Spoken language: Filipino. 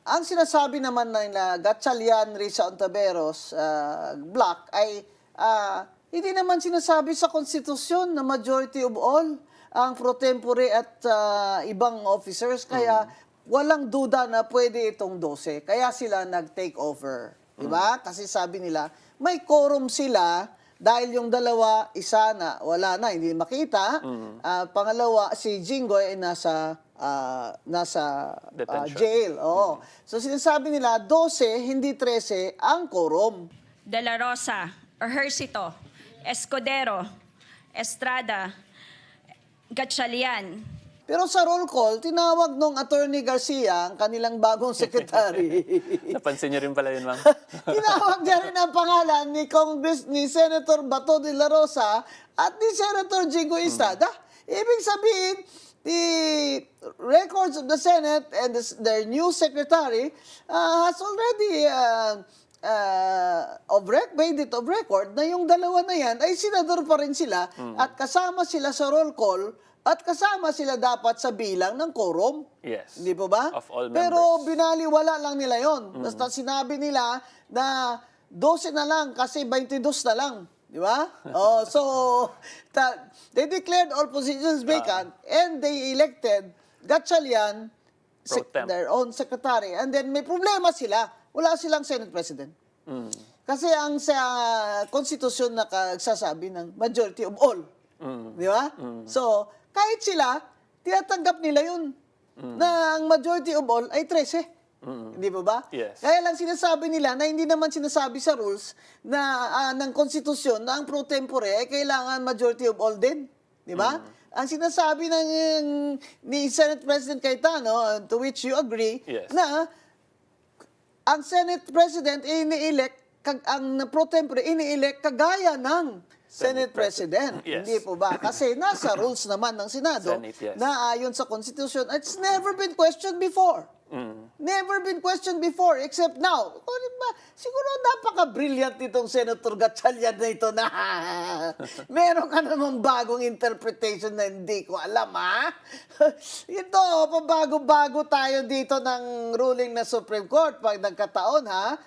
ang sinasabi naman nila Gatchalian, Risa Ontiveros, Black ay hindi naman sinasabi sa konstitusyon na majority of all ang pro tempore at ibang officers. Kaya walang duda na pwede itong 12. Kaya sila nag-take over. Diba? Kasi sabi nila, may quorum sila dahil yung dalawa, isa na wala na, hindi makita. Pangalawa, si Jinggoy ay nasa jail. Oo. So sinasabi nila, 12, hindi 13 ang quorum. De La Rosa, Ejercito, Escudero, Estrada, Gatchalian. Pero sa roll call, tinawag nung Attorney Garcia, ang kanilang bagong secretary. Napansin niyo rin pala yun, ma'am. Tinawag niya rin ang pangalan ni Senator Bato de la Rosa at ni Senator Jinggoy Estrada. Ibig sabihin, the records of the Senate and their new secretary has already made it of record na yung dalawa na yan ay senador pa rin sila at kasama sila sa roll call at kasama sila dapat sa bilang ng quorum. Yes. Hindi po ba? Of all members. Pero binaliwala lang nila yon. Basta sinabi nila na 12 na lang kasi 22 na lang. Di ba? So, they declared all positions vacant and they elected Gatchalian, their own secretary. And then may problema sila. Wala silang Senate President. Kasi ang sa konstitusyon na nagsasabi ng majority of all. Di ba? So, kahit sila, tinatanggap nila yun. Na ang majority of all ay 13. Hindi ba ba? Yes. Kaya lang sinasabi nila na hindi naman sinasabi sa rules na ng konstitusyon na ang pro tempore ay kailangan majority of all din. Di ba? Ang sinasabi ni Senate President Cayetano, to which you agree, Yes. na ang Senate President ini-elect, ang pro tempore ini-elect kagaya ng Senate President. Yes. Hindi po ba? Kasi nasa rules naman ng Senado Senate, yes. na ayon sa Constitution, it's never been questioned before. Never been questioned before except now. Siguro napaka-brilliant itong Senator Gatchalian na ito na meron ka namang bagong interpretation na hindi ko alam, ha? Ito, pabago-bago tayo dito ng ruling na Supreme Court pag nagkataon, ha?